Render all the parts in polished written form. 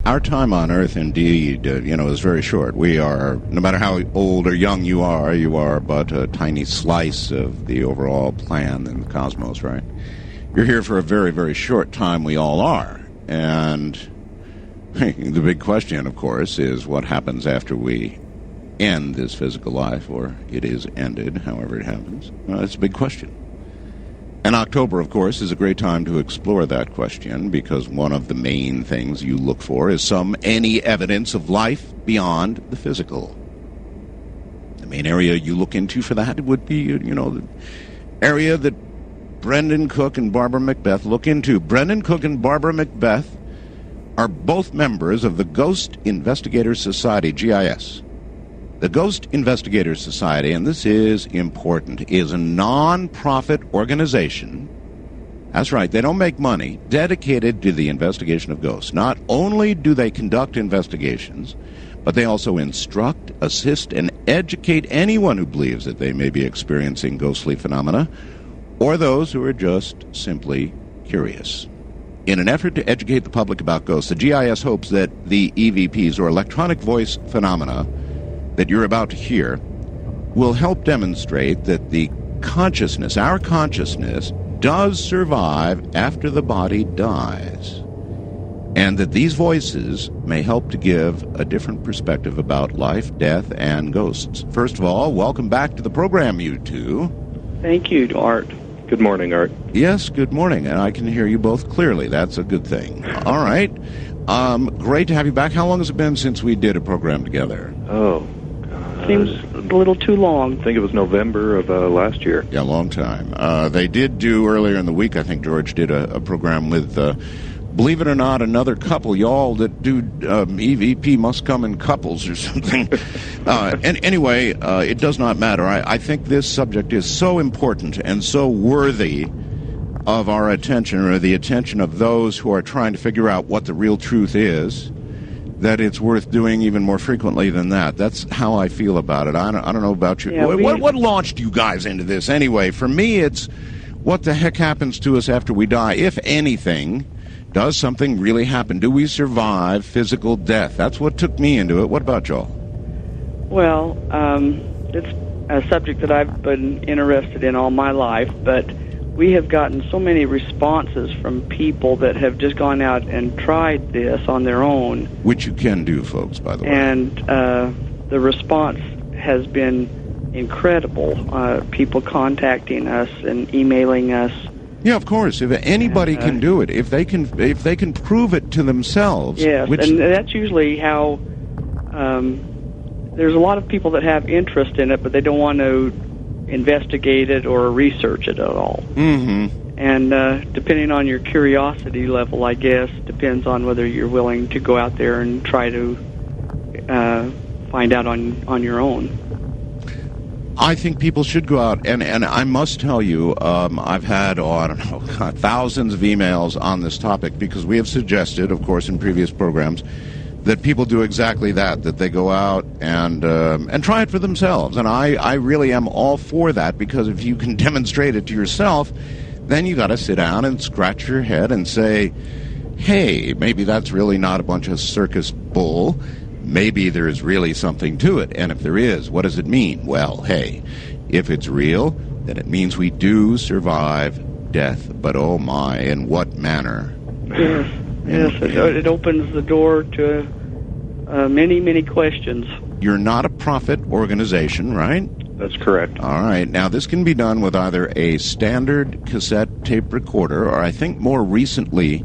Our time on Earth, indeed, is very short. We are, no matter how old or young you are but a tiny slice of the overall plan in the cosmos, right? You're here for a very, very short time. We all are. And the big question, of course, is what happens after we end this physical life, or it is ended, however it happens. That's a big question. And October, of course, is a great time to explore that question, because one of the main things you look for is any evidence of life beyond the physical. The main area you look into for that would be, the area that Brendon Cook and Barbara McBeth look into. Brendon Cook and Barbara McBeth are both members of the Ghost Investigators Society, GIS. The Ghost Investigators Society, and this is important, is a non-profit organization. That's right, they don't make money, dedicated to the investigation of ghosts. Not only do they conduct investigations, but they also instruct, assist, and educate anyone who believes that they may be experiencing ghostly phenomena, or those who are just simply curious. In an effort to educate the public about ghosts, the GIS hopes that the EVPs, or electronic voice phenomena, that you're about to hear will help demonstrate that the consciousness, our consciousness, does survive after the body dies, and that these voices may help to give a different perspective about life, death, and ghosts. First of all, welcome back to the program, you two. Thank you, Art. Good morning, Art. Yes, good morning, and I can hear you both clearly. That's a good thing. All right. Great to have you back. How long has it been since we did a program together? Seems a little too long. I think it was November of last year. Yeah, long time. They did do earlier in the week, I think George did a program with, believe it or not, another couple. Y'all that do EVP must come in couples or something. And anyway, it does not matter. I think this subject is so important and so worthy of our attention, or the attention of those who are trying to figure out what the real truth is, that it's worth doing even more frequently than that. That's how I feel about it. I don't know about you. Yeah, what launched you guys into this anyway? For me, it's what the heck happens to us after we die, if anything. Does something really happen? Do we survive physical death? That's what took me into it. What about y'all? Well, it's a subject that I've been interested in all my life, but we have gotten so many responses from people that have just gone out and tried this on their own. Which you can do, folks, by the way. And the response has been incredible. People contacting us and emailing us. Yeah, of course. If anybody can do it, if they can prove it to themselves. Yes, and that's usually how. There's a lot of people that have interest in it, but they don't want to investigate it or research it at all. Mm-hmm. And depending on your curiosity level, I guess, depends on whether you're willing to go out there and try to find out on your own. I think people should go out, and I must tell you, I've had, thousands of emails on this topic, because we have suggested, of course, in previous programs, that people do exactly that they go out and try it for themselves. And I really am all for that, because if you can demonstrate it to yourself, then you got to sit down and scratch your head and say, hey, maybe that's really not a bunch of circus bull. Maybe there's really something to it. And if there is, what does it mean? Well, hey, if it's real, then it means we do survive death. But oh my, in what manner? Yes, it opens the door to many, many questions. You're not a profit organization, right? That's correct. All right. Now, this can be done with either a standard cassette tape recorder, or I think more recently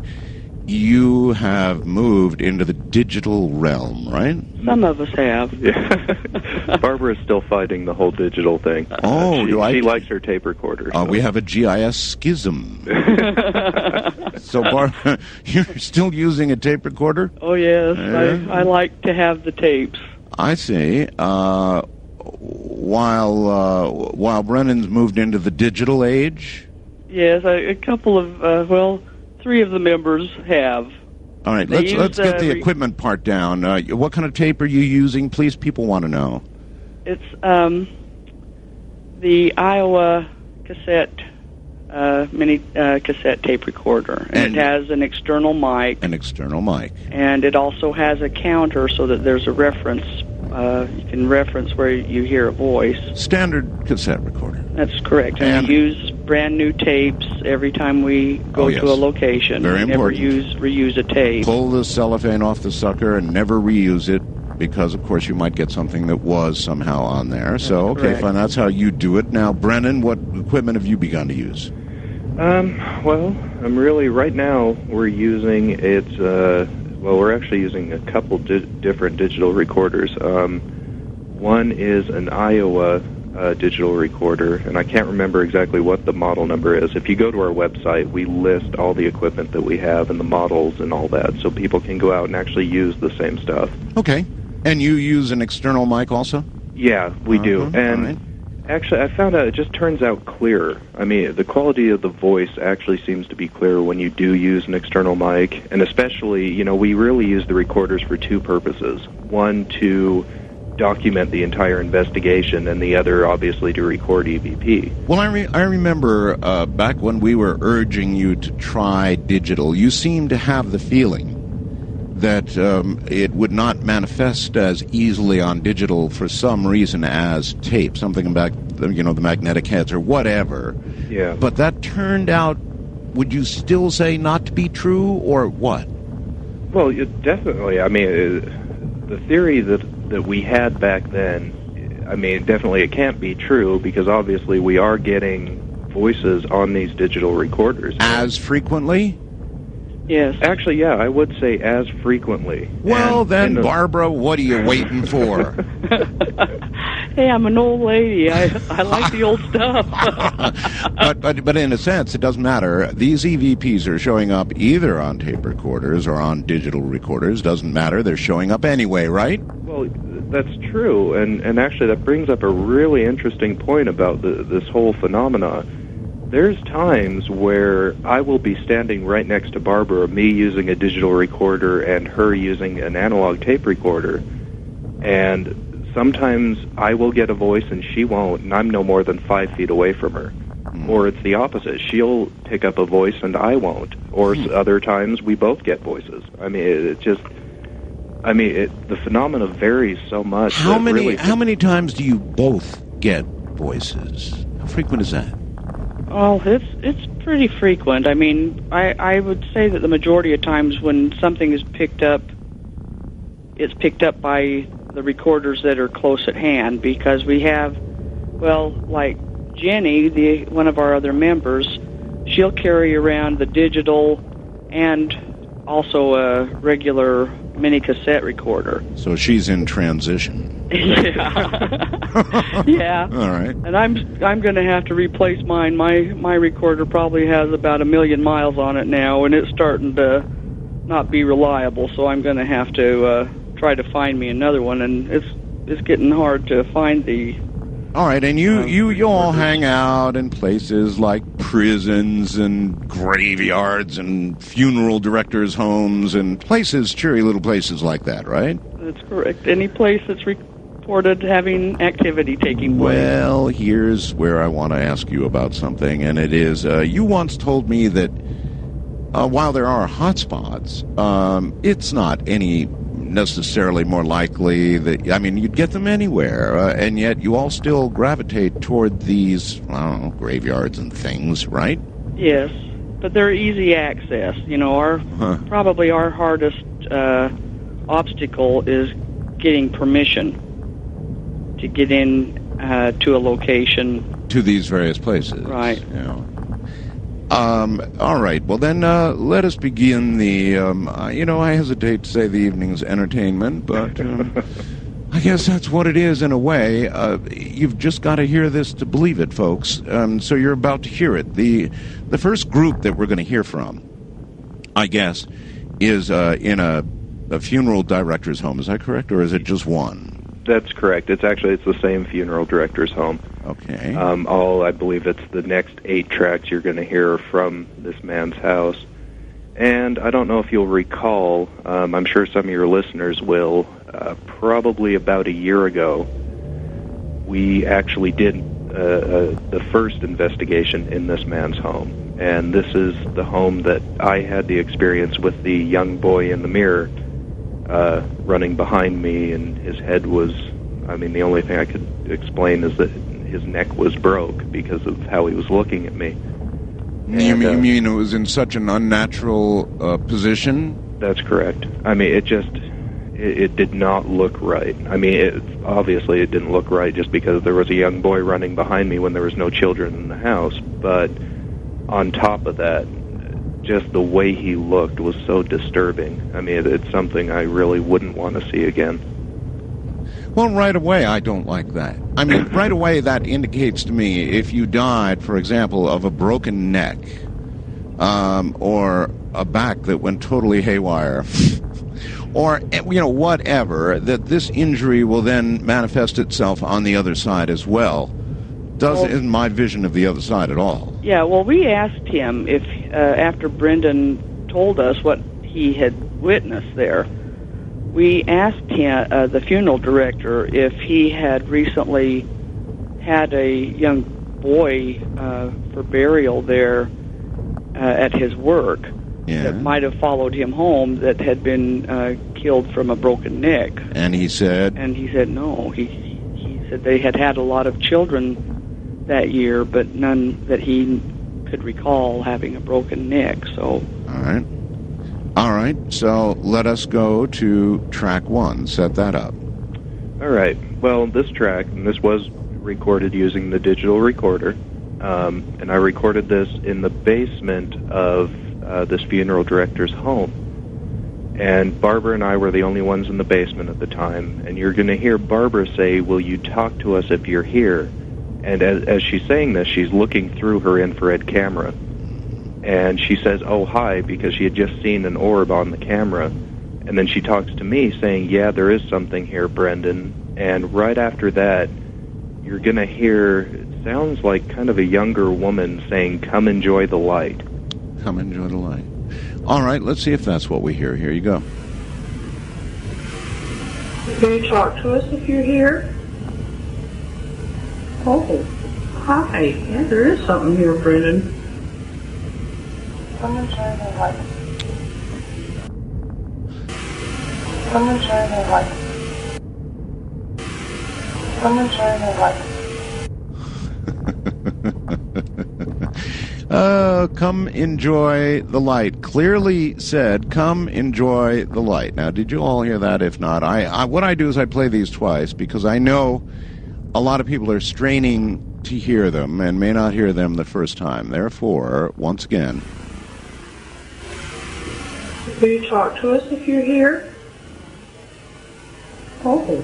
you have moved into the digital realm, right? Some of us have. Yeah. Barbara's still fighting the whole digital thing. Oh, she likes her tape recorder. So. We have a GIS schism. So, Barbara, you're still using a tape recorder? Oh, yes. I like to have the tapes. I see. While Brennan's moved into the digital age? Yes, a couple of, 3 of the members have. All right, let's get the equipment part down. What kind of tape are you using? Please, people want to know. It's the Iowa cassette mini cassette tape recorder, and it has an external mic. An external mic. And it also has a counter so that there's a reference. You can reference where you hear a voice. Standard cassette recorder. That's correct. And we use brand new tapes every time we go to a location. Very important. Never reuse a tape. Pull the cellophane off the sucker and never reuse it, because, of course, you might get something that was somehow on there. That's okay, correct. Fine. That's how you do it. Now, Brendon, what equipment have you begun to use? Well, I'm really, right now, we're using we're actually using a couple different digital recorders. One is an Iowa digital recorder, and I can't remember exactly what the model number is. If you go to our website, we list all the equipment that we have and the models and all that, so people can go out and actually use the same stuff. Okay. And you use an external mic also? Yeah, we do. And actually, I found out it just turns out clearer. I mean, the quality of the voice actually seems to be clearer when you do use an external mic, and especially, we really use the recorders for two purposes. One, to document the entire investigation, and the other, obviously, to record EVP. Well, I remember back when we were urging you to try digital, you seemed to have the feeling that it would not manifest as easily on digital for some reason as tape, something about the magnetic heads or whatever. Yeah. But that turned out, would you still say, not to be true, or what? Well, definitely. I mean, the theory that we had back then, I mean, definitely it can't be true, because obviously we are getting voices on these digital recorders. As frequently? Yes. Actually, yeah, I would say as frequently. Well, then, Barbara, what are you waiting for? Hey, I'm an old lady. I like the old stuff. but in a sense, it doesn't matter. These EVPs are showing up either on tape recorders or on digital recorders. Doesn't matter. They're showing up anyway, right? Well, that's true. And actually, that brings up a really interesting point about this whole phenomena. There's times where I will be standing right next to Barbara, me using a digital recorder and her using an analog tape recorder, and sometimes I will get a voice and she won't, and I'm no more than 5 feet away from her. Or it's the opposite. She'll pick up a voice and I won't. Or other times we both get voices. I mean, the phenomena varies so much. How many times do you both get voices? How frequent is that? Oh, it's pretty frequent. I mean, I would say that the majority of times when something is picked up, it's picked up by the recorders that are close at hand, because we have, like Jenny, one of our other members, she'll carry around the digital and also a regular mini cassette recorder. So she's in transition. Yeah. Yeah. All right. And I'm going to have to replace mine. My recorder probably has about 1 million miles on it now, and it's starting to not be reliable. So I'm going to have to try to find me another one, and it's getting hard to find the. All right, and you all hang out in places like prisons and graveyards and funeral directors' homes and cheery little places like that, right? That's correct. Any place that's reported having activity taking place. Well, here's where I want to ask you about something, and it is, you once told me that while there are hotspots, it's not any necessarily more likely that, you'd get them anywhere, and yet you all still gravitate toward these, graveyards and things, right? Yes, but they're easy access. Probably our hardest obstacle is getting permission to get in to a location. To these various places. Right. Yeah. All right. Well, then let us begin the, I hesitate to say the evening's entertainment, but I guess that's what it is in a way. You've just got to hear this to believe it, folks. So you're about to hear it. The first group that we're going to hear from, I guess, is in a funeral director's home. Is that correct, or is it just one? That's correct. It's the same funeral director's home. Okay. I believe it's the next 8 tracks you're going to hear from this man's house. And I don't know if you'll recall, I'm sure some of your listeners will, probably about a year ago, we actually did the first investigation in this man's home. And this is the home that I had the experience with the young boy in the mirror running behind me, and his head was, the only thing I could explain is that his neck was broke because of how he was looking at me. You mean it was in such an unnatural position? That's correct. It did not look right. Obviously it didn't look right just because there was a young boy running behind me when there was no children in the house, but on top of that, just the way he looked was so disturbing. It's something I really wouldn't want to see again. Well, right away, I don't like that. Right away, that indicates to me if you died, for example, of a broken neck or a back that went totally haywire or, whatever, that this injury will then manifest itself on the other side as well. Isn't my vision of the other side at all. Yeah, well, we asked him if, after Brendon told us what he had witnessed there, we asked him, the funeral director, if he had recently had a young boy for burial there at his work that might have followed him home that had been killed from a broken neck. And he said? And he said no. He said they had a lot of children that year, but none that he could recall having a broken neck. So. All right, so let us go to track 1. Set that up. All right. Well, this track, and this was recorded using the digital recorder, and I recorded this in the basement of this funeral director's home. And Barbara and I were the only ones in the basement at the time, and you're going to hear Barbara say, "Will you talk to us if you're here?" And as she's saying this, she's looking through her infrared camera. And she says, "Oh, hi," because she had just seen an orb on the camera. And then she talks to me saying, "Yeah, there is something here, Brendon." And right after that, you're going to hear, it sounds like kind of a younger woman saying, "Come enjoy the light." Come enjoy the light. All right, let's see if that's what we hear. Here you go. Can you talk to us if you're here? Oh, hi. Yeah, there is something here, Brendon. Come enjoy the light. Come enjoy the light. Come enjoy the light. Come enjoy the light. Clearly said, come enjoy the light. Now, did you all hear that? If not, what I do is I play these twice because I know a lot of people are straining to hear them and may not hear them the first time. Therefore, once again... Will you talk to us if you're here? Oh,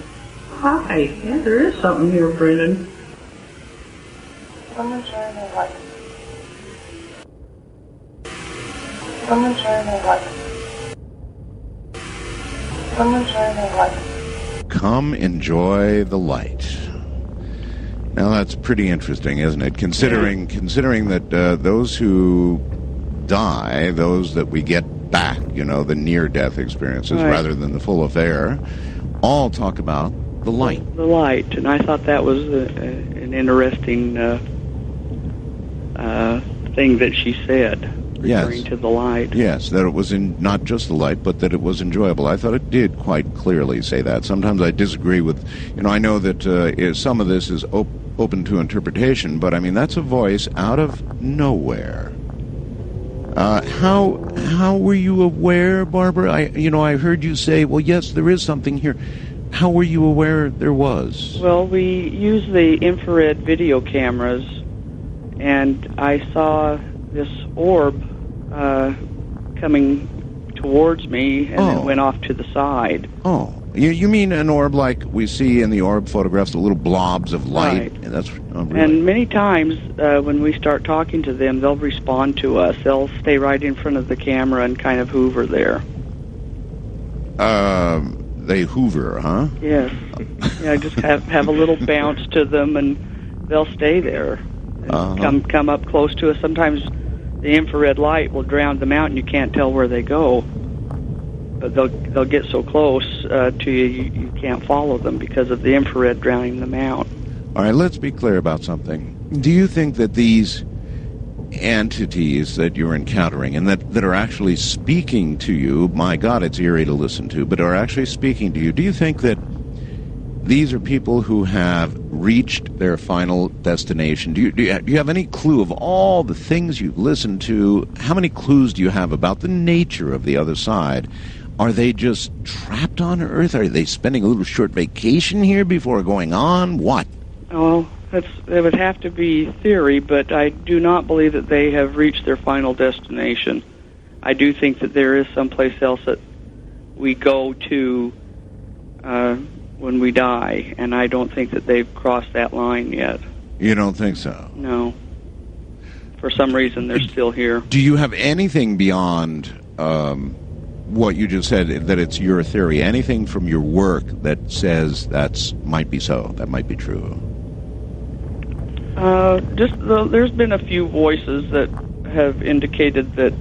hi. Yeah, there is something here, Brendon. Come enjoy the light. Come enjoy the light. Come enjoy the light. Come enjoy the light. Now that's pretty interesting, isn't it? Considering that those who die, those that we get back, the near-death experiences rather than the full affair, all talk about the light. The light, and I thought that was an interesting thing that she said, referring to the light. Yes, that it was not just the light, but that it was enjoyable. I thought it did quite clearly say that. Sometimes I disagree with, I know that some of this is open to interpretation, but that's a voice out of nowhere. How were you aware, Barbara? I heard you say, well, yes, there is something here. How were you aware there was? Well, we use the infrared video cameras, and I saw this orb coming towards me, and then went off to the side. Oh, you mean an orb like we see in the orb photographs, the little blobs of light? Right. Really? And many times when we start talking to them, they'll respond to us. They'll stay right in front of the camera and kind of hover there. They hoover, huh? Yes. Yeah, just have a little bounce to them, and they'll stay there. And come up close to us. Sometimes the infrared light will drown them out, and you can't tell where they go. But they'll get so close to you, you can't follow them because of the infrared drowning them out. All right, let's be clear about something. Do you think that these entities that you're encountering and that are actually speaking to you, my God, it's eerie to listen to, but are actually speaking to you, do you think that these are people who have reached their final destination? Do you have any clue of all the things you've listened to? How many clues do you have about the nature of the other side? Are they just trapped on Earth? Are they spending a little short vacation here before going on? What? Oh, it would have to be theory, but I do not believe that they have reached their final destination. I do think that there is someplace else that we go to when we die, and I don't think that they've crossed that line yet. You don't think so? No. For some reason, they're still here. Do you have anything beyond what you just said, that it's your theory, anything from your work that says that might be so, that might be true? There's been a few voices that have indicated that,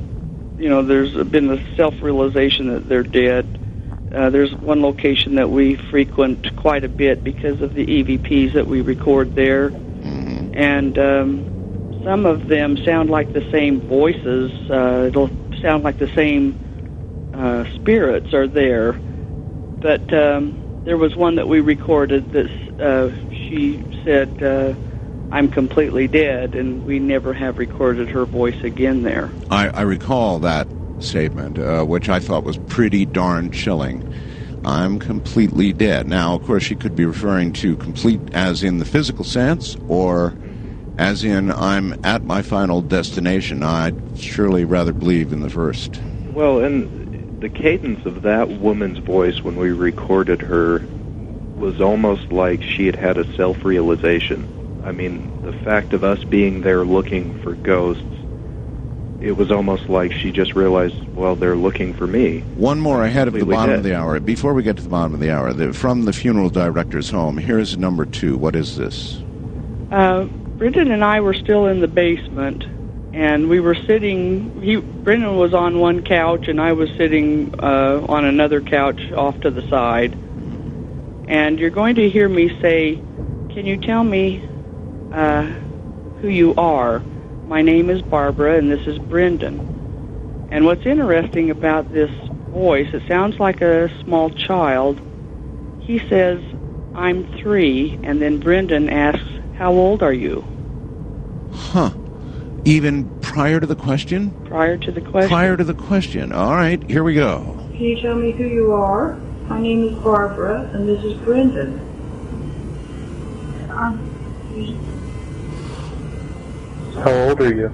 there's been a self-realization that they're dead. There's one location that we frequent quite a bit because of the EVPs that we record there. Mm-hmm. And some of them sound like the same voices. It'll sound like the same spirits are there. But there was one that we recorded that she said, I'm completely dead, and we never have recorded her voice again there. I recall that statement, which I thought was pretty darn chilling. I'm completely dead. Now, of course, she could be referring to complete as in the physical sense, or as in I'm at my final destination. I'd surely rather believe in the first. Well, and the cadence of that woman's voice when we recorded her was almost like she had had a self-realization. I mean, the fact of us being there looking for ghosts, it was almost like she just realized, well, they're looking for me. One more ahead of the bottom of the hour. Before we get to the bottom of the hour, from the funeral director's home, here's number 2. What is this? Brendon and I were still in the basement, and we were sitting, Brendon was on one couch, and I was sitting on another couch off to the side. And you're going to hear me say, can you tell me who you are? My name is Barbara, and this is Brendon. And what's interesting about this voice, it sounds like a small child. He says, I'm 3, and then Brendon asks, how old are you? Huh. Even prior to the question? Prior to the question. Prior to the question. All right, here we go. Can you tell me who you are? My name is Barbara, and this is Brendon. How old are you?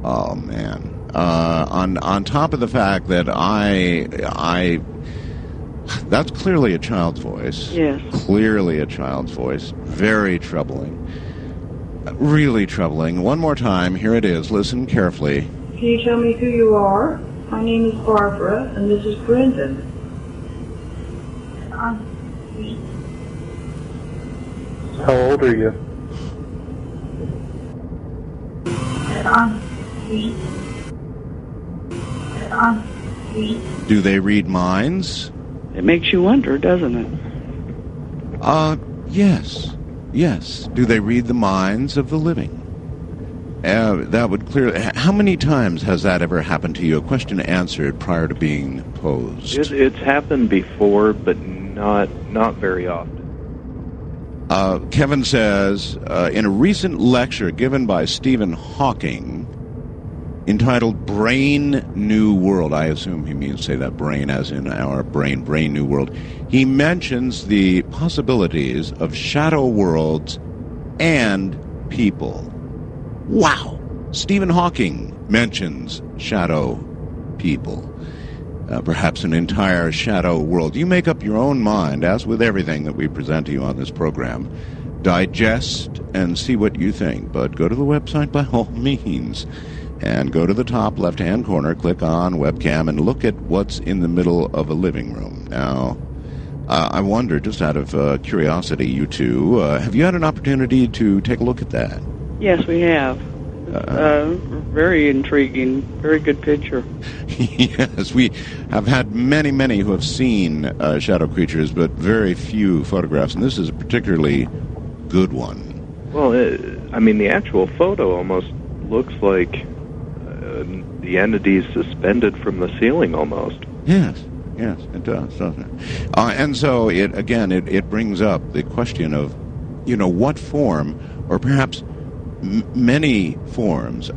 Oh man. On top of the fact that I that's clearly a child's voice. Yes. Clearly a child's voice. Very troubling. Really troubling. One more time. Here it is. Listen carefully. Can you tell me who you are? My name is Barbara, and this is Brendon. How old are you? Do they read minds? It makes you wonder, doesn't it? Yes. Yes. Do they read the minds of the living? That would clearly... How many times has that ever happened to you? A question answered prior to being posed. It's happened before, but not very often. Kevin says, in a recent lecture given by Stephen Hawking, entitled Brain New World, I assume he means say that brain as in our brain New World, he mentions the possibilities of shadow worlds and people. Wow! Stephen Hawking mentions shadow people. Perhaps an entire shadow world. You make up your own mind, as with everything that we present to you on this program. Digest and see what you think, but go to the website by all means. And go to the top left-hand corner, click on webcam, and look at what's in the middle of a living room. Now, I wonder, just out of curiosity, you two, have you had an opportunity to take a look at that? Yes, we have. Very intriguing, very good picture. Yes, we have had many who have seen shadow creatures, but very few photographs, and this is a particularly good one. Well, the actual photo almost looks like the entity's suspended from the ceiling almost. Yes, it does, doesn't it? And so, it brings up the question of, what form, or perhaps many forms.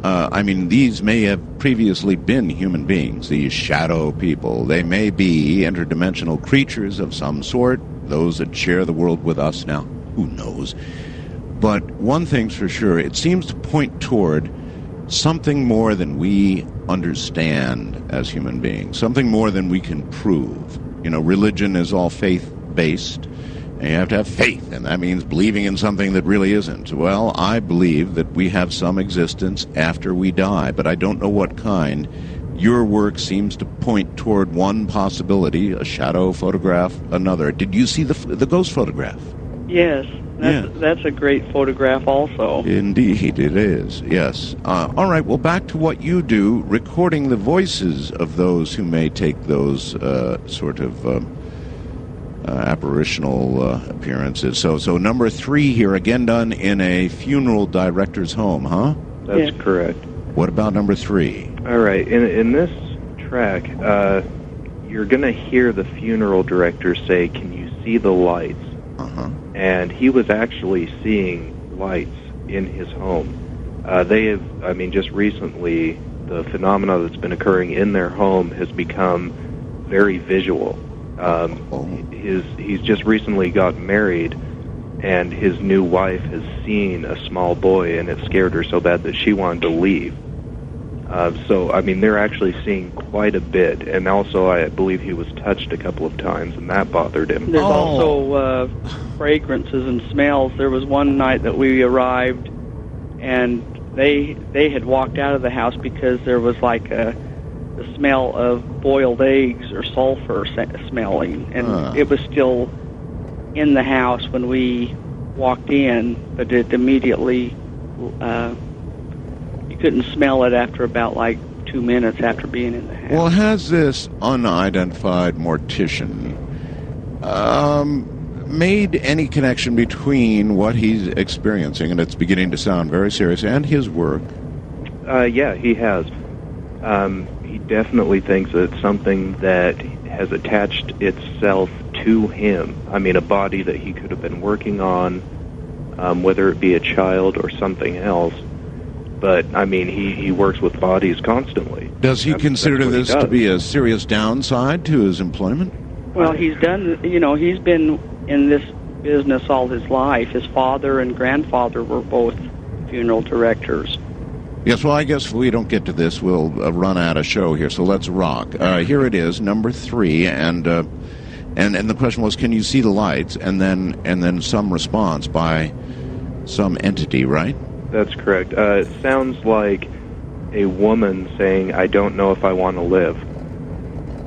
These may have previously been human beings, these shadow people. They may be interdimensional creatures of some sort, those that share the world with us now. Who knows? But one thing's for sure, it seems to point toward something more than we understand as human beings, something more than we can prove. Religion is all faith-based. You have to have faith, and that means believing in something that really isn't. Well, I believe that we have some existence after we die, but I don't know what kind. Your work seems to point toward one possibility, a shadow photograph, another. Did you see the ghost photograph? Yes, that's a great photograph also. Indeed, it is, yes. All right, well, back to what you do, recording the voices of those who may take those apparitional appearances. So number 3 here, again done in a funeral director's home, huh? That's correct. What about number 3? All right. In this track, you're going to hear the funeral director say, "Can you see the lights?" Uh-huh. And he was actually seeing lights in his home. They have, just recently, the phenomena that's been occurring in their home has become very visual. He's just recently got married, and his new wife has seen a small boy, and it scared her so bad that she wanted to leave. They're actually seeing quite a bit, and also I believe he was touched a couple of times, and that bothered him. There's also fragrances and smells. There was one night that we arrived, and they had walked out of the house because there was like the smell of boiled eggs or sulfur smelling, and it was still in the house when we walked in, but it immediately you couldn't smell it after about 2 minutes after being in the house. Well, has this unidentified mortician made any connection between what he's experiencing, and it's beginning to sound very serious, and his work? Yeah, he has. He definitely thinks that it's something that has attached itself to him. A body that he could have been working on, whether it be a child or something else. But, he works with bodies constantly. Does he consider this to be a serious downside to his employment? Well, he's done, he's been in this business all his life. His father and grandfather were both funeral directors. Yes, well, I guess if we don't get to this, we'll run out of show here, so let's rock. Here it is, number 3, and the question was, can you see the lights? And then some response by some entity, right? That's correct. It sounds like a woman saying, "I don't know if I want to live."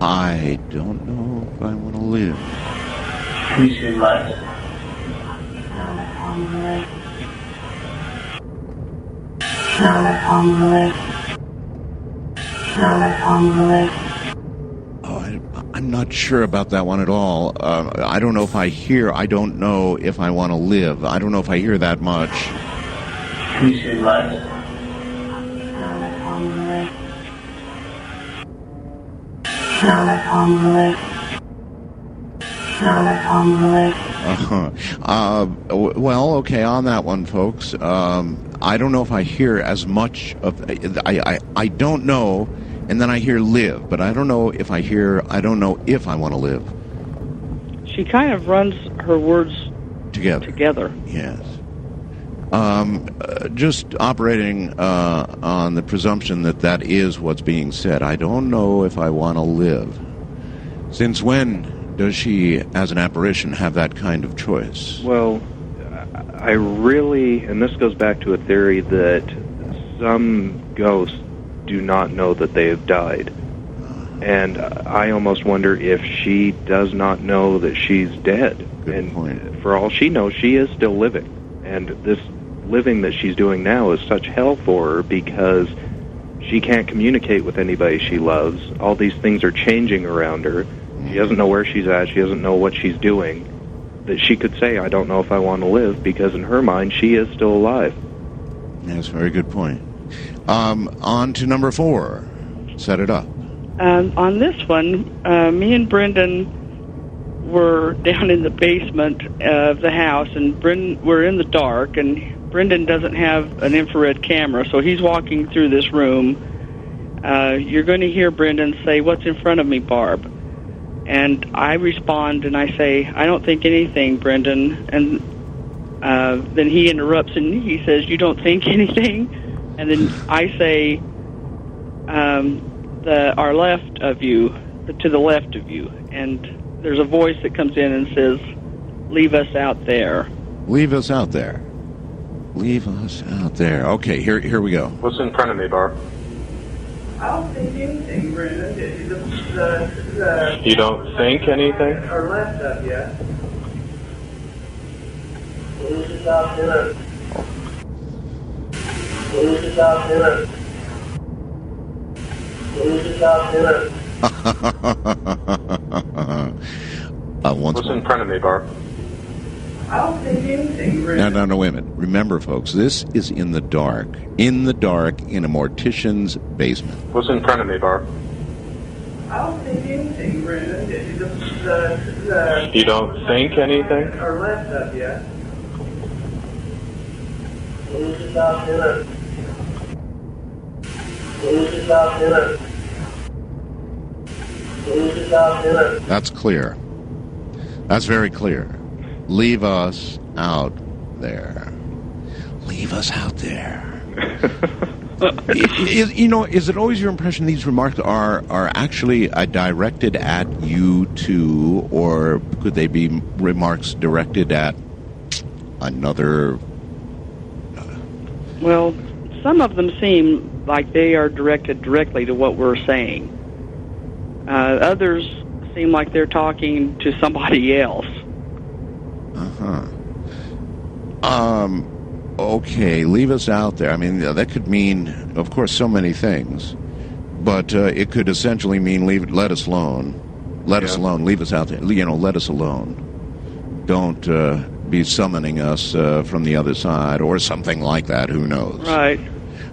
I don't know if I want to live. Can you see lights? I'm not sure about that one at all. I don't know if I hear, I don't know if I want to live. I don't know if I hear that much. Can you see lights? Well, okay, on that one, folks. I don't know if I hear as much of... I don't know, and then I hear live, but I don't know if I hear... I don't know if I want to live. She kind of runs her words together. Yes. Just operating on the presumption that is what's being said. I don't know if I want to live. Since when does she, as an apparition, have that kind of choice? Well, I really, and this goes back to a theory that some ghosts do not know that they have died. And I almost wonder if she does not know that she's dead. Good point. For all she knows, she is still living. And this living that she's doing now is such hell for her because she can't communicate with anybody she loves. All these things are changing around her. She doesn't know where she's at. She doesn't know what she's doing. That she could say, I don't know if I want to live, because in her mind, she is still alive. That's a very good point. On to number 4. Set it up. On this one, me and Brendon were down in the basement of the house, and we're in the dark, and Brendon doesn't have an infrared camera, so he's walking through this room. You're going to hear Brendon say, "What's in front of me, Barb?" And I respond and I say, "I don't think anything, Brendon." And then he interrupts and he says, "You don't think anything?" And then I say, our left of you, to the left of you. And there's a voice that comes in and says, "Leave us out there." Leave us out there. Leave us out there. Okay, here we go. What's in front of me, Barb? I don't think anything, Brendon. You don't think anything? Or left of you. Leave us out there. Leave us out there. Leave us out there. What's in front of me, Barb? I don't think anything, Brendon. No, wait a minute. Remember, folks, this is in the dark. In the dark, in a mortician's basement. What's in front of me, Barb? I don't think anything, Brendon. You don't think anything? Or left of you. Leave us out there. Leave us out there. Leave us out there. That's clear. That's very clear. Leave us out there. Leave us out there. Is it always your impression these remarks are actually directed at you two, or could they be remarks directed at another? Well, some of them seem like they are directed directly to what we're saying. Others seem like they're talking to somebody else. Okay, leave us out there. I mean, that could mean, of course, so many things, but it could essentially mean let us alone. Let us alone. Leave us out there. Let us alone. Don't be summoning us from the other side or something like that. Who knows? Right.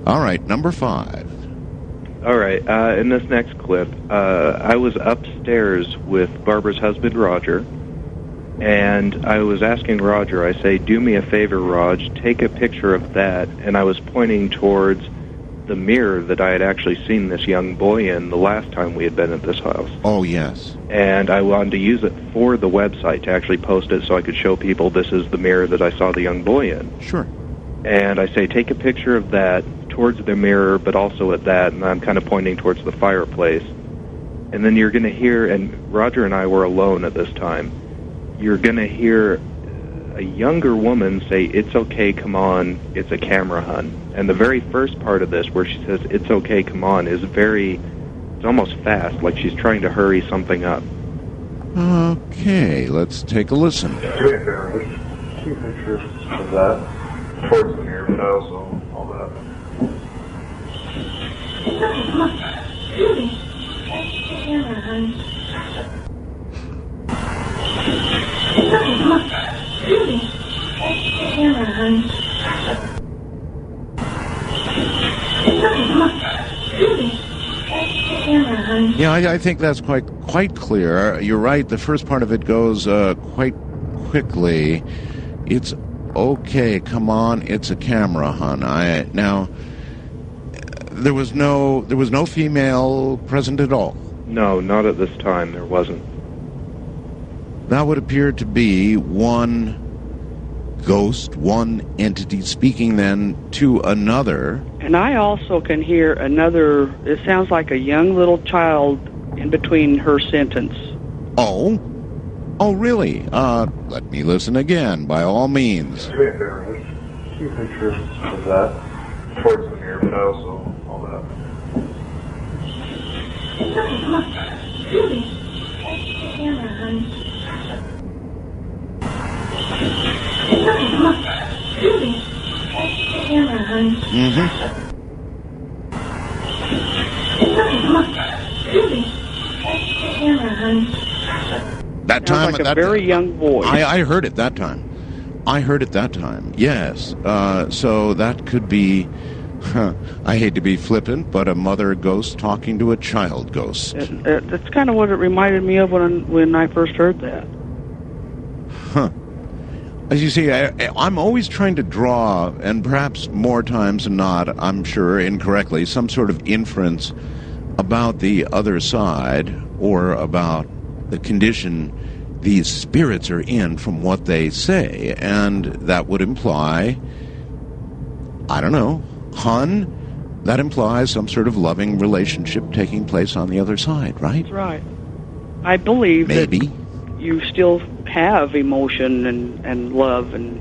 All right, number 5. All right, in this next clip, I was upstairs with Barbara's husband, Roger, and I was asking Roger, I say, "Do me a favor, Raj, take a picture of that," and I was pointing towards the mirror that I had actually seen this young boy in the last time we had been at this house. Oh, yes. And I wanted to use it for the website to actually post it so I could show people this is the mirror that I saw the young boy in. Sure. And I say, take a picture of that towards the mirror, but also at that, and I'm kind of pointing towards the fireplace. And then you're going to hear, and Roger and I were alone at this time, you're going to hear a younger woman say, "It's okay, come on, it's a camera, hun." And the very first part of this, where she says, "It's okay, come on," is it's almost fast, like she's trying to hurry something up. Okay, let's take a listen. Two pictures of that towards the mirror, but also all that. Yeah, I think that's quite clear. You're right. The first part of it goes quite quickly. It's okay. Come on, it's a camera, hon. Now there was no female present at all. No, not at this time. There wasn't. That would appear to be one ghost, one entity speaking then to another. And I also can hear another, it sounds like a young little child in between her sentence. Oh, really? Let me listen again, by all means. Two pictures of that towards the mirror, but also all that. camera, honey. Mm-hmm. Camera, honey. That Sounds time, like a very young voice. I heard it that time. Yes. So that could be, I hate to be flippant, but a mother ghost talking to a child ghost. That's kind of what it reminded me of when I first heard that. Huh. As you see, I'm always trying to draw, and perhaps more times than not, I'm sure incorrectly, some sort of inference about the other side or about the condition these spirits are in from what they say. And that would imply, I don't know, hun, that implies some sort of loving relationship taking place on the other side, right? That's right. I believe Maybe. that you still have emotion and love and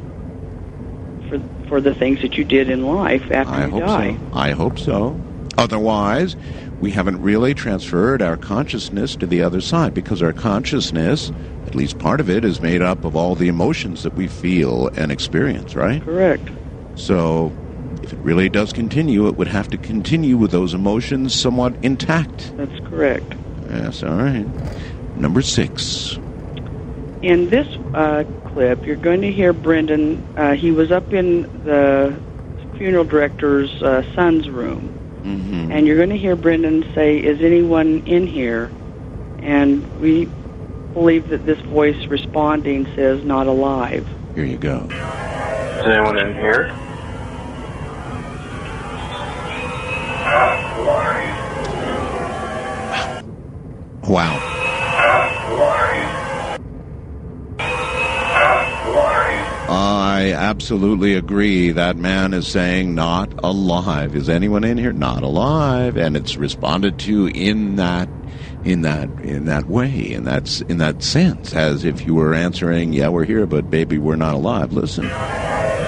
for the things that you did in life after you die. I hope so. Otherwise, we haven't really transferred our consciousness to the other side, because our consciousness, at least part of it, is made up of all the emotions that we feel and experience, right? Correct. So, if it really does continue, it would have to continue with those emotions somewhat intact. That's correct. Yes, all right. Number 6. In this clip, you're going to hear Brendon. He was up in the funeral director's son's room. Mm-hmm. And you're going to hear Brendon say, "Is anyone in here?" And we believe that this voice responding says, "Not alive." Here you go. Is anyone in here? Wow. I absolutely agree. That man is saying, "Not alive." Is anyone in here? Not alive. And it's responded to in that way, in that sense, as if you were answering, "Yeah, we're here, but baby, we're not alive. Listen." Is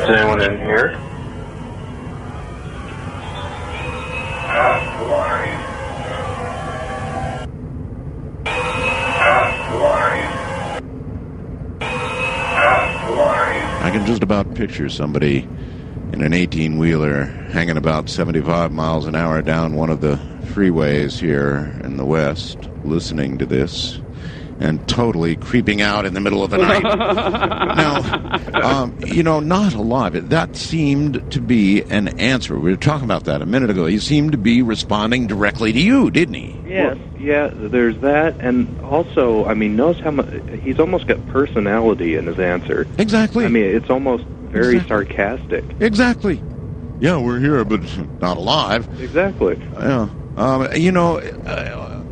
anyone in here? I can just about picture somebody in an 18-wheeler hanging about 75 miles an hour down one of the freeways here in the West, listening to this and totally creeping out in the middle of the night. Now, not alive. That seemed to be an answer. We were talking about that a minute ago. He seemed to be responding directly to you, didn't he? Yes. Well, yeah, there's that, and also, I mean, notice how much he's almost got personality in his answer. Exactly. I mean, it's almost very sarcastic. Exactly. Yeah, we're here, but not alive. Exactly. Yeah.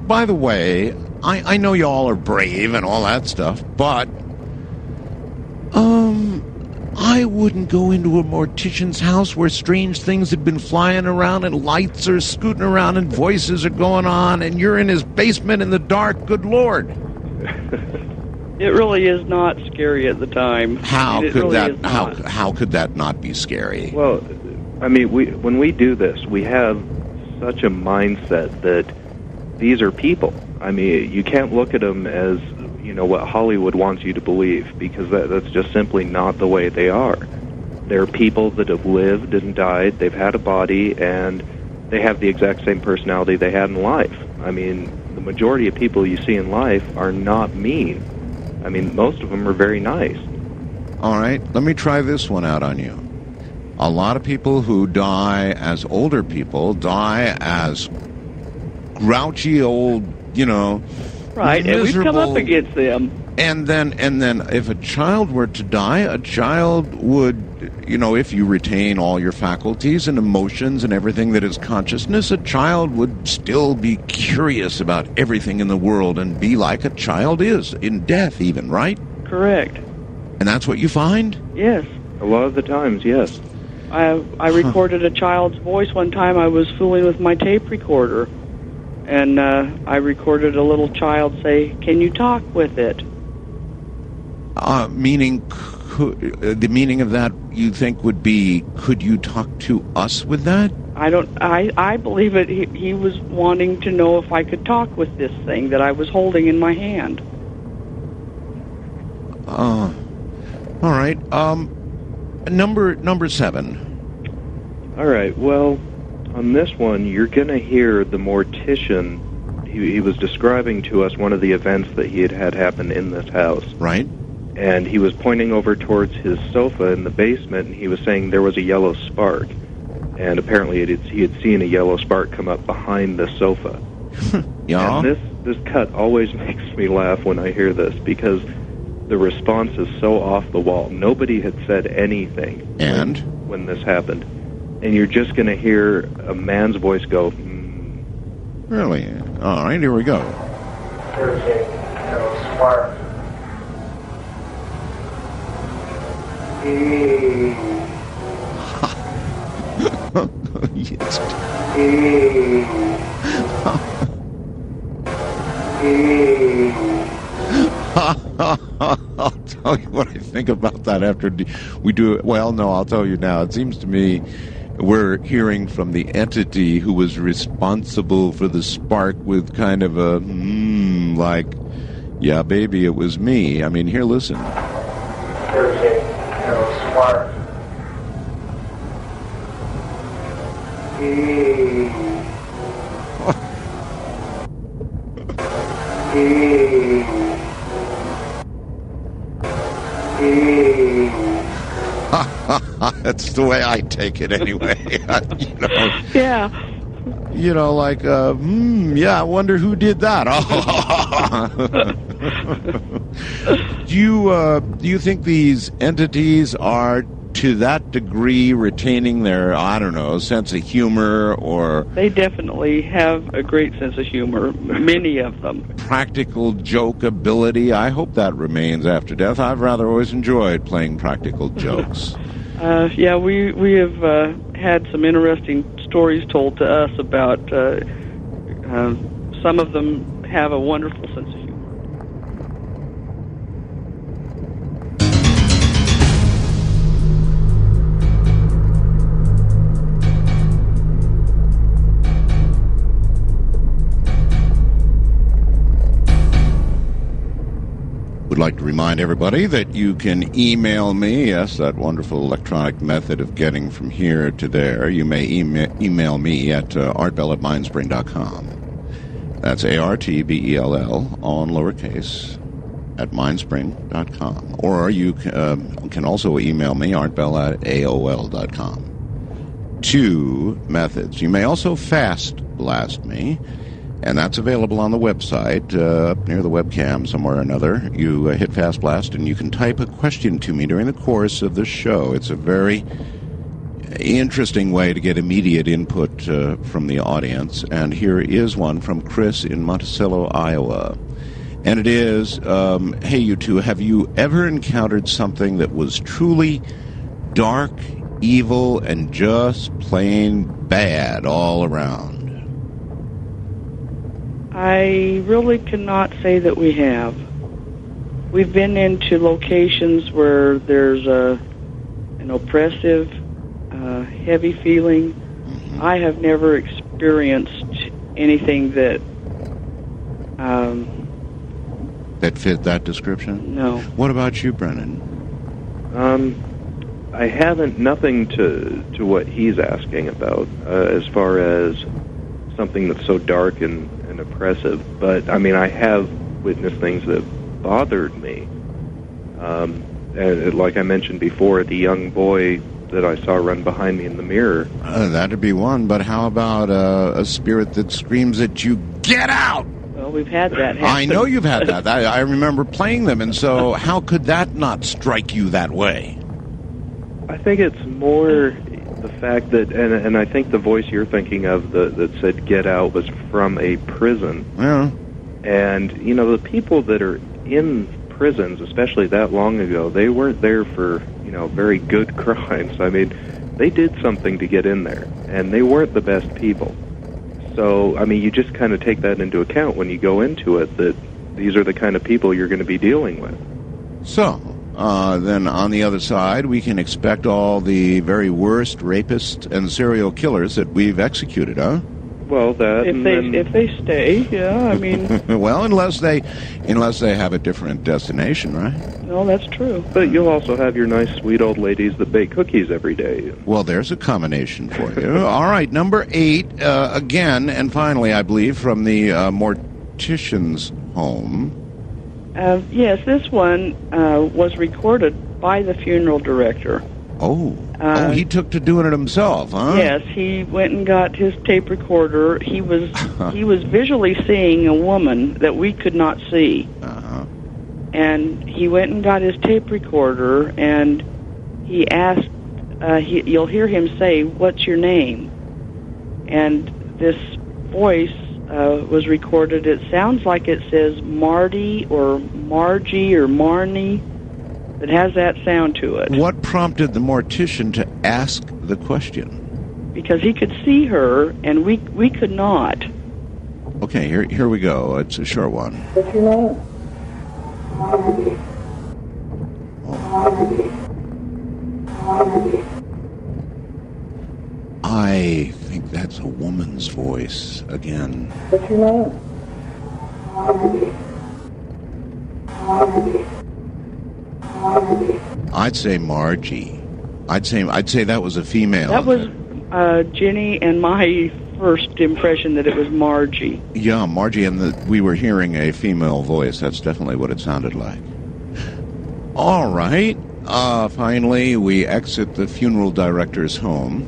By the way, I know y'all are brave and all that stuff, but I wouldn't go into a mortician's house where strange things have been flying around and lights are scooting around and voices are going on and you're in his basement in the dark. Good Lord. It really is not scary at the time. How could that not be scary? Well, I mean, when we do this, we have such a mindset that these are people. I mean, you can't look at them as, what Hollywood wants you to believe, because that's just simply not the way they are. They're people that have lived and died, they've had a body, and they have the exact same personality they had in life. I mean, the majority of people you see in life are not mean. I mean, most of them are very nice. All right, let me try this one out on you. A lot of people who die as older people die as grouchy old, right, and we've come up miserable. against them. And then if a child were to die, a child would, if you retain all your faculties and emotions and everything that is consciousness, a child would still be curious about everything in the world and be like a child is, in death even, right? Correct. And that's what you find? Yes. A lot of the times, yes. I recorded a child's voice one time. I was fooling with my tape recorder, and I recorded a little child say, "Can you talk with it?" Meaning, the meaning of that, you think, would be, could you talk to us with that? I believe it. He was wanting to know if I could talk with this thing that I was holding in my hand. All right. Number 7. All right, well, on this one, you're going to hear the mortician. He was describing to us one of the events that he had happen in this house. Right. And he was pointing over towards his sofa in the basement, and he was saying there was a yellow spark. And apparently he had seen a yellow spark come up behind the sofa. Yeah. And this cut always makes me laugh when I hear this, because the response is so off the wall. Nobody had said anything when this happened. And you're just going to hear a man's voice go, Really? All right, here we go. There's a yellow spark. Yes. I'll tell you what I think about that after we do it. Well, no, I'll tell you now. It seems to me we're hearing from the entity who was responsible for the spark with kind of a, like, yeah, baby, it was me. I mean, here, listen. There's a yellow spark. That's the way I take it anyway. Yeah. You know, like, yeah, I wonder who did that. Do you think these entities are, to that degree, retaining their, I don't know, sense of humor, or... They definitely have a great sense of humor, many of them. Practical joke ability? I hope that remains after death. I've rather always enjoyed playing practical jokes. Yeah, we have had some interesting stories told to us about some of them have a wonderful sense of humor. Would like to remind everybody that you can email me. Yes, that wonderful electronic method of getting from here to there. You may email me at artbell@mindspring.com. That's ARTBELL, all in lowercase, at mindspring.com. Or you can also email me, artbell@AOL.com. Two methods. You may also fast blast me, and that's available on the website, up near the webcam somewhere or another. You hit Fast Blast, and you can type a question to me during the course of the show. It's a very interesting way to get immediate input from the audience. And here is one from Chris in Monticello, Iowa. And it is, hey, you two, have you ever encountered something that was truly dark, evil, and just plain bad all around? I really cannot say that we have. We've been into locations where there's an oppressive, heavy feeling. Mm-hmm. I have never experienced anything that... that fit that description? No. What about you, Brendon? I haven't, nothing to what he's asking about, as far as something that's so dark and oppressive, but I mean, I have witnessed things that bothered me. And like I mentioned before, the young boy that I saw run behind me in the mirror. That'd be one, but how about a spirit that screams at you, "Get out!" Well, we've had that happen. I know you've had that. I remember playing them, and so how could that not strike you that way? I think it's more the fact that, and I think the voice you're thinking of that said "get out" was from a prison. Yeah. And, you know, the people that are in prisons, especially that long ago, they weren't there for, you know, very good crimes. I mean, they did something to get in there, and they weren't the best people. So, I mean, you just kind of take that into account when you go into it, that these are the kind of people you're going to be dealing with. So... then on the other side, we can expect all the very worst rapists and serial killers that we've executed, huh? Well, that if they stay, yeah. I mean, well, unless they have a different destination, right? no, that's true. But you'll also have your nice, sweet old ladies that bake cookies every day. Well, there's a combination for you. All right, number 8, again, and finally, I believe, from the mortician's home. Yes, this one was recorded by the funeral director. Oh, he took to doing it himself, huh? Yes, he went and got his tape recorder. He was visually seeing a woman that we could not see. Uh-huh. And he went and got his tape recorder, and he asked, you'll hear him say, "What's your name?" And this voice was recorded. It sounds like it says Marty or Margie or Marnie. It has that sound to it. What prompted the mortician to ask the question? Because he could see her, and we could not. Okay, here we go. It's a short one. What's your name? I think that's a woman's voice again. What's your name? I'd say Margie. I'd say that was a female. That was Jenny and my first impression that it was Margie. Yeah, Margie, and we were hearing a female voice. That's definitely what it sounded like. All right. Finally, we exit the funeral director's home.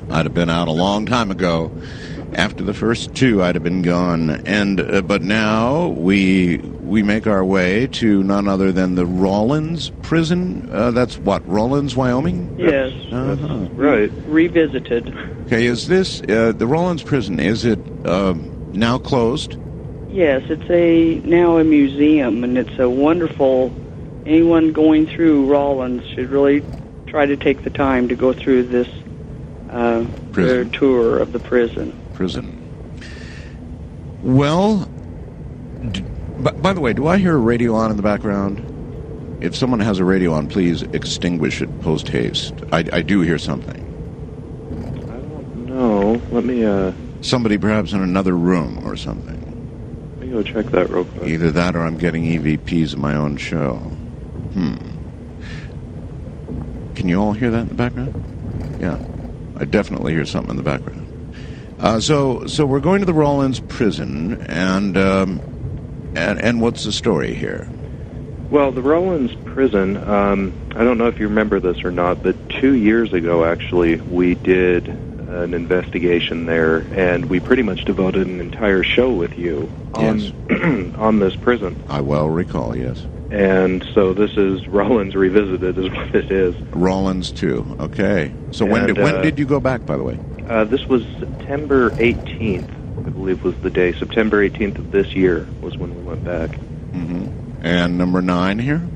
I'd have been out a long time ago. After the first 2, I'd have been gone. And but now we make our way to none other than the Rawlins prison. That's what, Rawlins, Wyoming? Yes. Uh-huh. Right. Revisited. Okay, is this the Rawlins prison? Is it now closed? Yes, it's now a museum, and it's a wonderful. Anyone going through Rawlins should really try to take the time to go through this their tour of the prison. Well, by the way, do I hear a radio on in the background? If someone has a radio on, please extinguish it post haste. I do hear something. I don't know. Let me Somebody perhaps in another room or something. let me go check that real quick. Either that or I'm getting EVPs in my own show. Can you all hear that in the background? Yeah. I definitely hear something in the background. So we're going to the Rawlins prison, and what's the story here? Well, the Rawlins prison, I don't know if you remember this or not, but 2 years ago, actually, we did an investigation there, and we pretty much devoted an entire show with you on this prison. I well recall, yes. And so this is Rawlins Revisited is what it is. Rawlins 2, okay. So when did you go back, by the way? This was September 18th, I believe was the day. September 18th of this year was when we went back. Mm-hmm. And number 9 here?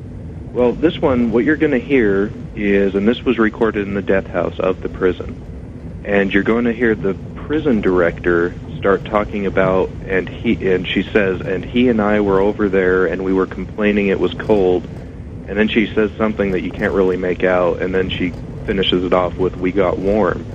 Well, this one, what you're going to hear is, and this was recorded in the death house of the prison, and you're going to hear the prison director start talking about, and she says, and he and I were over there, and we were complaining it was cold, and then she says something that you can't really make out, and then she finishes it off with, "We got warm."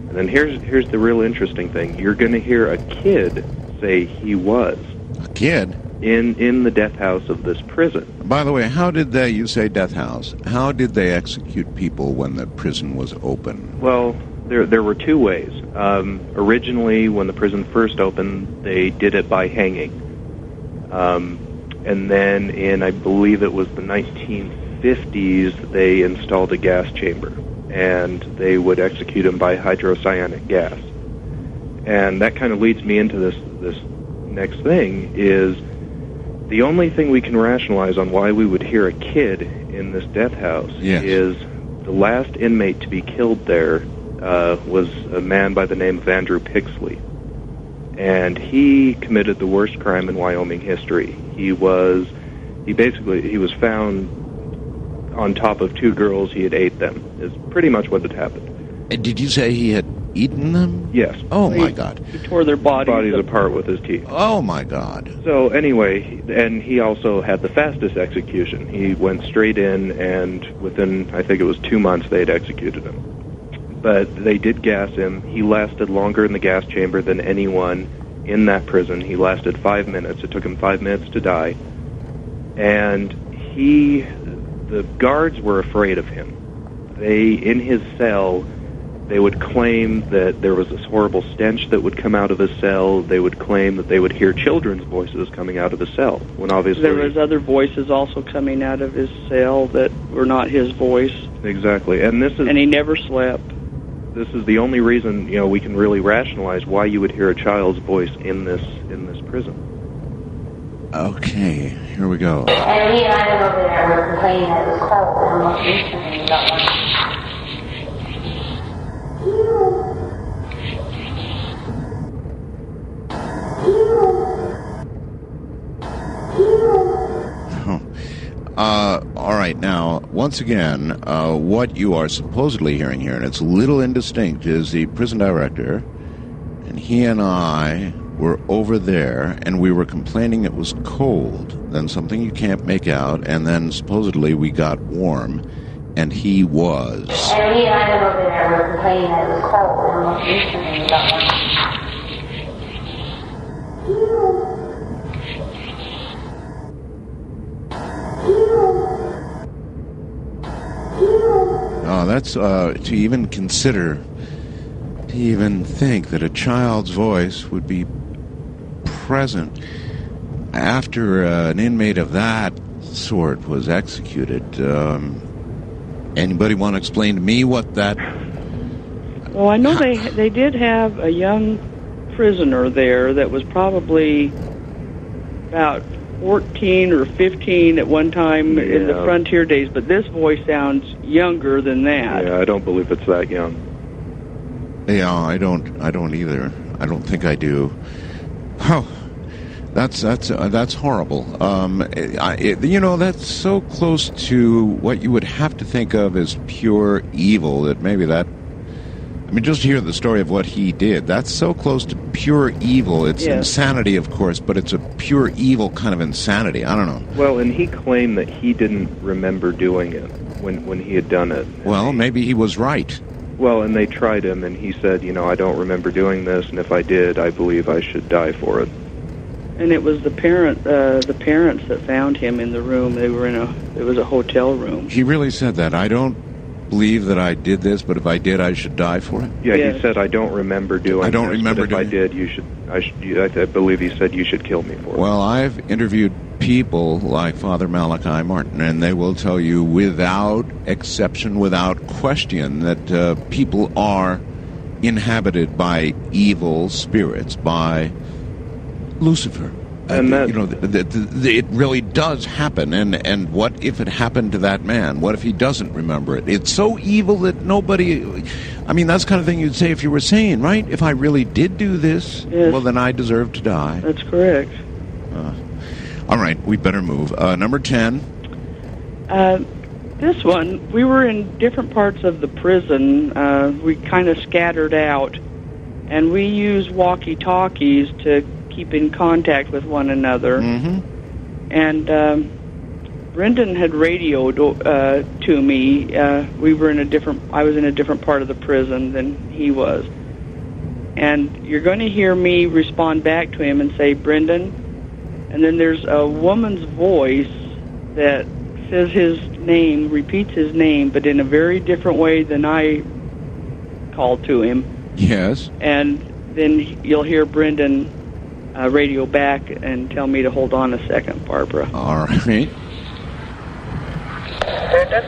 And then here's the real interesting thing. You're going to hear a kid say he was. A kid? In the death house of this prison. By the way, how did they, you say death house, how did they execute people when the prison was open? Well, there were 2 ways. Originally, when the prison first opened, they did it by hanging. And then in, I believe it was the 1950s, they installed a gas chamber. And they would execute him by hydrocyanic gas. And that kind of leads me into this next thing is the only thing we can rationalize on why we would hear a kid in this death house is the last inmate to be killed there was a man by the name of Andrew Pixley. And he committed the worst crime in Wyoming history. He was found on top of 2 girls. He had ate them, is pretty much what had happened. And did you say he had eaten them? Yes. Oh, my God. He tore their bodies apart with his teeth. Oh, my God. So anyway, and he also had the fastest execution. He went straight in, and within, I think it was 2 months, they had executed him. but they did gas him. He lasted longer in the gas chamber than anyone in that prison. He lasted 5 minutes. It took him 5 minutes to die. And the guards were afraid of him. In his cell, they would claim that there was this horrible stench that would come out of his cell. They would claim that they would hear children's voices coming out of his cell, when obviously... There was other voices also coming out of his cell that were not his voice. Exactly. And he never slept. This is the only reason, we can really rationalize why you would hear a child's voice in this prison. Okay, here we go. And me and I went over there. We were complaining that it was cold, and almost instantly we got one. All right, now, once again, what you are supposedly hearing here, and it's a little indistinct, is the prison director, and he and I were over there, and we were complaining it was cold, then something you can't make out, and then supposedly we got warm, and he was. And me and I went over there. We were complaining that it was cold, and almost instantly we got one. Oh, that's to even consider, to even think that a child's voice would be present after an inmate of that sort was executed. Anybody want to explain to me what that... Well, I know they did have a young prisoner there that was probably about 14 or 15 at one time in the frontier days, but this voice sounds younger than that. Yeah, I don't believe it's that young. Yeah, I don't either. I don't think I do. Oh, that's horrible. That's so close to what you would have to think of as pure evil that maybe that... I mean, just hear the story of what he did. That's so close to pure evil. It's insanity, of course, but it's a pure evil kind of insanity. I don't know. Well, and he claimed that he didn't remember doing it when he had done it. Well, maybe he was right. Well, and they tried him, and he said, I don't remember doing this, and if I did, I believe I should die for it. And it was the parents that found him in the room. It was a hotel room. He really said that. I don't believe that I did this, but if I did, I should die for it. Yeah, yes. He said, I don't remember doing. I don't remember doing. If I did, I believe he said you should kill me for it. Well, I've interviewed people like Father Malachi Martin, and they will tell you without exception, without question, that people are inhabited by evil spirits, by Lucifer. And that, it really does happen. And what if it happened to that man? What if he doesn't remember it? It's so evil that nobody... I mean, that's the kind of thing you'd say if you were sane, right? If I really did do this, well, then I deserve to die. That's correct. All right, we better move. Number 10. This one, we were in different parts of the prison. We kind of scattered out, and we used walkie-talkies to keep in contact with one another. Mm-hmm. And Brendon had radioed to me. I was in a different part of the prison than he was. And you're going to hear me respond back to him and say, Brendon. And then there's a woman's voice that says his name, repeats his name, but in a very different way than I called to him. Yes. And then you'll hear Brendon radio back and tell me to hold on a second, Barbara. All right. Brendon?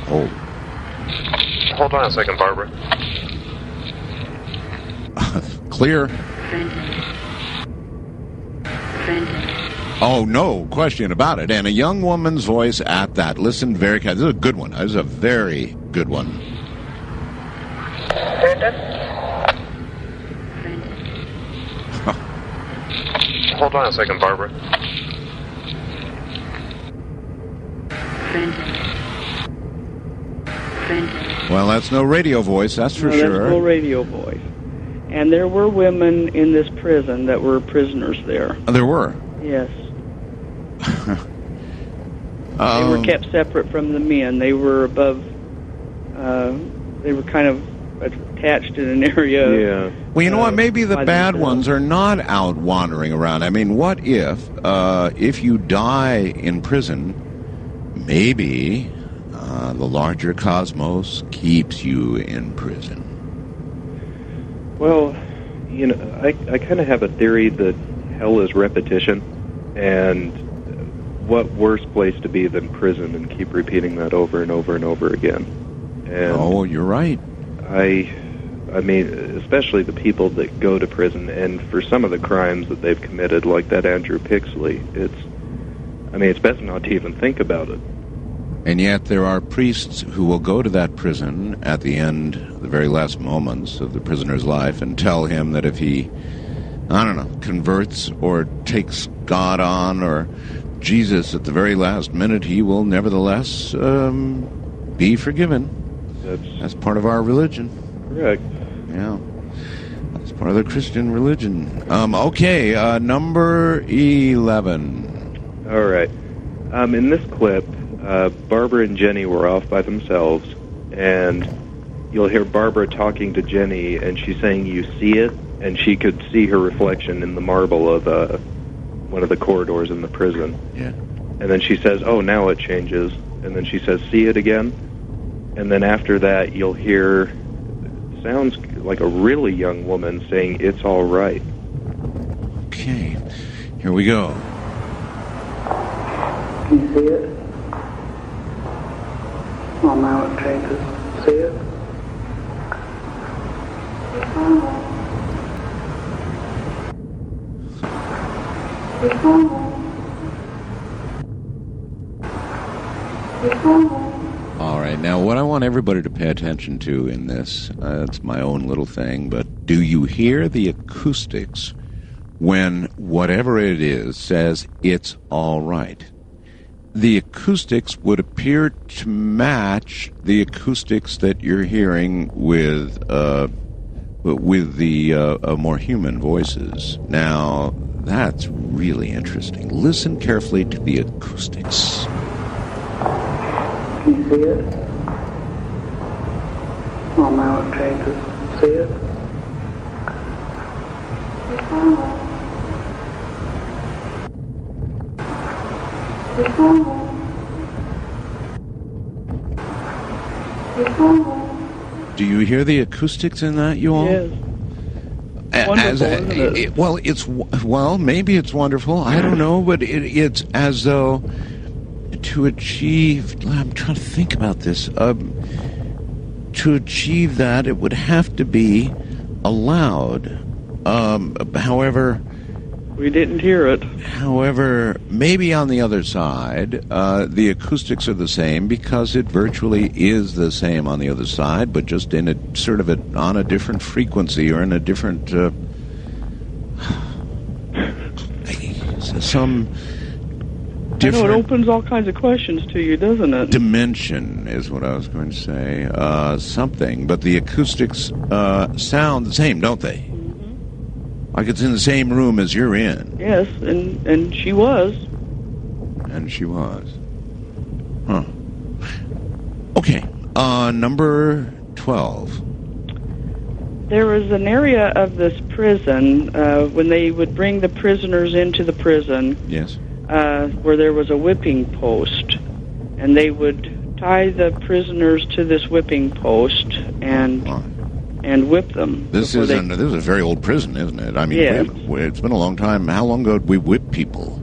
Oh. Hold on a second, Barbara. Clear. Brendon. Oh, no question about it. And a young woman's voice at that. Listen very carefully. This is a good one. This is a very good one. Brendon? Hold on a second, Barbara. Well, that's no radio voice, that's for sure. That's no radio voice. And there were women in this prison that were prisoners there. There were? Yes. They were kept separate from the men. They were above they were kind of attached in an area. Yeah. Well, you know what? Maybe the by bad themselves. ones are not out wandering around. I mean, what if you die in prison, maybe the larger cosmos keeps you in prison? Well, you know, I kind of have a theory that hell is repetition, and what worse place to be than prison and keep repeating that over and over and over again. And Oh, you're right. I mean, especially the people that go to prison, and for some of the crimes that they've committed, like that Andrew Pixley, it's best not to even think about it. And yet there are priests who will go to that prison at the end, the very last moments of the prisoner's life, and tell him that if he, I don't know, converts or takes God on or Jesus at the very last minute, he will nevertheless be forgiven. That's part of our religion. Correct. Yeah. That's part of the Christian religion. Okay, number 11. All right. In this clip, Barbara and Jenny were off by themselves, and you'll hear Barbara talking to Jenny, and she's saying, "You see it?" And she could see her reflection in the marble of one of the corridors in the prison. Yeah. And then she says, "Oh, now it changes." And then she says, "See it again?" And then after that, you'll hear, sounds like a really young woman saying, "It's all right." Okay. Here we go. Can you see it? Oh, now it changes. See it? All right, now what I want everybody to pay attention to in this, it's my own little thing, but do you hear the acoustics when whatever it is says it's all right? The acoustics would appear to match the acoustics that you're hearing with the more human voices. Now, that's really interesting. Listen carefully to the acoustics. Can you see it? Oh, now it changes. See it? Do you hear the acoustics in that, you all? Yes. Wonderful, isn't it? Well, maybe it's wonderful. I don't know, but it's as though to achieve. I'm trying to think about this. To achieve that, it would have to be allowed. However, We didn't hear it. However, maybe on the other side, the acoustics are the same because it virtually is the same on the other side, but just in a sort of on a different frequency or in a different some different. I know, it opens all kinds of questions to you, doesn't it? Dimension is what I was going to say. Something, but the acoustics sound the same, don't they? Like it's in the same room as you're in. Yes, and she was. And she was. Huh. Okay. Number 12. There was an area of this prison when they would bring the prisoners into the prison. Yes. Where there was a whipping post, and they would tie the prisoners to this whipping post and whip them. This is a very old prison, isn't it? I mean, yes. It's been a long time. How long ago did we whip people?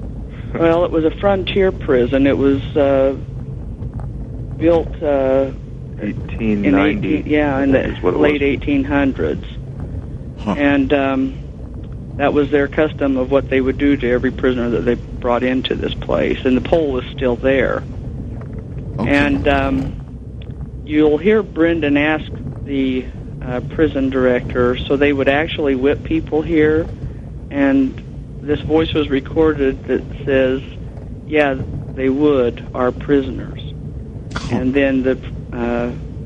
Well, it was a frontier prison. It was built 1890. in the late 1800s. Huh. And that was their custom of what they would do to every prisoner that they brought into this place. And the pole is still there. Okay. And you'll hear Brendon ask the prison director, so they would actually whip people here. And this voice was recorded that says, yeah, they would, our prisoners. And then the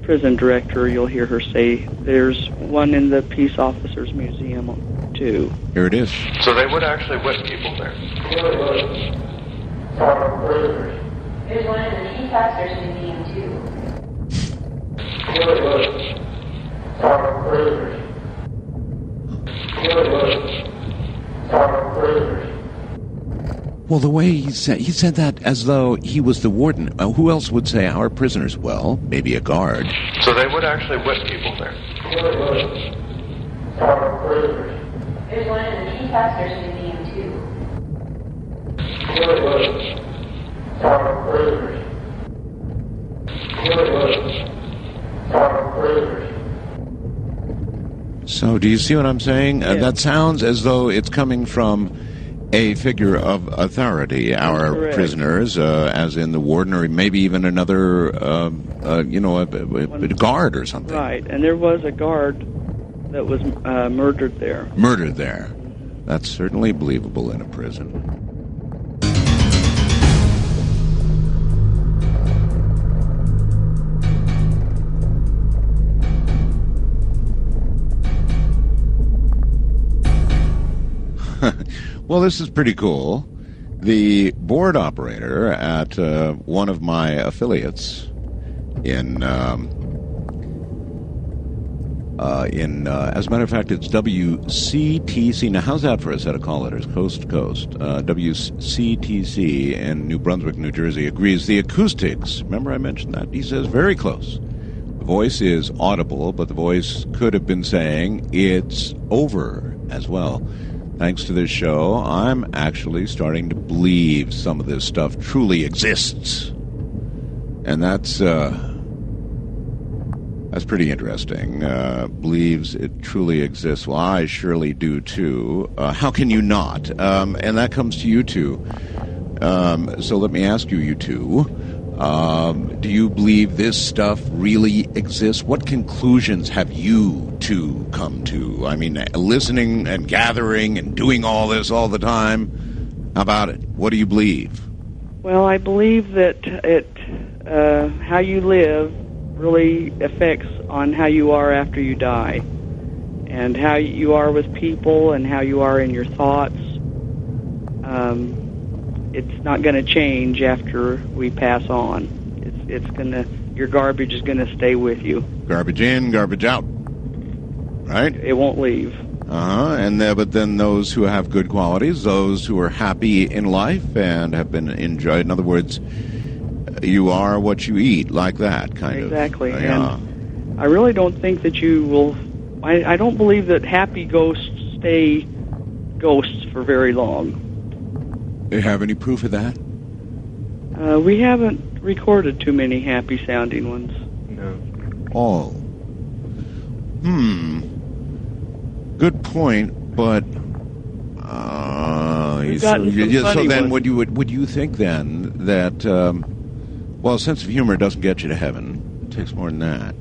prison director, you'll hear her say, there's one in the Peace Officers Museum, too. Here it is. So they would actually whip people there. There's one in the Peace Officers Museum, too. Well, the way he said that as though he was the warden. Who else would say our prisoners? Well, maybe a guard. So they would actually whip people there. There's one in the Teamcasters Museum, too. So do you see what I'm saying? Yeah. That sounds as though it's coming from a figure of authority. Our correct. prisoners, as in the warden, or maybe even another, a guard or something. Right, and there was a guard that was murdered there. Murdered there. That's certainly believable in a prison. Well, this is pretty cool. The board operator at one of my affiliates in as a matter of fact, it's WCTC. Now, how's that for a set of call letters, coast to coast? WCTC in New Brunswick, New Jersey, agrees the acoustics, remember I mentioned that? He says very close. The voice is audible, but the voice could have been saying it's over as well. Thanks to this show, I'm actually starting to believe some of this stuff truly exists. And that's pretty interesting. Believes it truly exists. Well, I surely do too. How can you not? And that comes to you two. So let me ask you two. Do you believe this stuff really exists? What conclusions have you two come to? I mean, listening and gathering and doing all this all the time. How about it? What do you believe? Well, I believe that how you live really affects on how you are after you die, and how you are with people and how you are in your thoughts. It's not going to change after we pass on. It's gonna, your garbage is going to stay with you. Garbage in, garbage out. Right? It won't leave. But then those who have good qualities, those who are happy in life and have been enjoyed. In other words, you are what you eat, like that kind of. Exactly. And I really don't think that you will. I don't believe that happy ghosts stay ghosts for very long. Do you have any proof of that? We haven't recorded too many happy-sounding ones. No. Oh. Good point, but We've gotten some funny then ones. would you think then that well, a sense of humor doesn't get you to heaven. It takes more than that.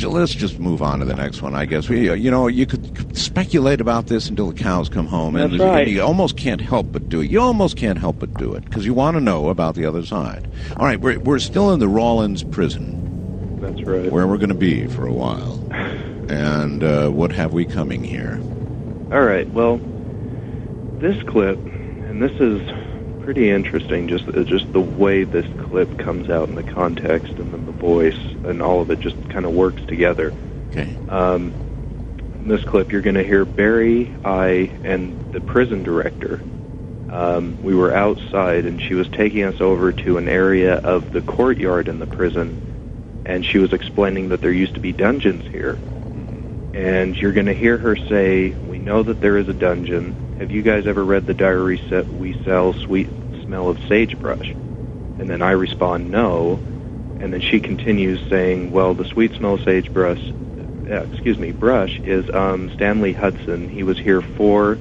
Let's just move on to the next one. I guess you could speculate about this until the cows come home, and That's right. you almost can't help but do it. You almost can't help but do it because you want to know about the other side. All right, we're still in the Rawlins prison. That's right. Where we're going to be for a while, and what have we coming here? All right. Well, this clip, and this is pretty interesting, just the way this clip comes out in the context and then the voice and all of it just kind of works together. Okay. In this clip, you're going to hear Barry, I, and the prison director. We were outside, and she was taking us over to an area of the courtyard in the prison, and she was explaining that there used to be dungeons here. And you're going to hear her say, "We know that there is a dungeon. Have you guys ever read the diary set We Sell, Sweet Smell of Sagebrush?" And then I respond, "No." And then she continues saying, "Well, the Sweet Smell of Sagebrush, brush is Stanley Hudson. He was here for..."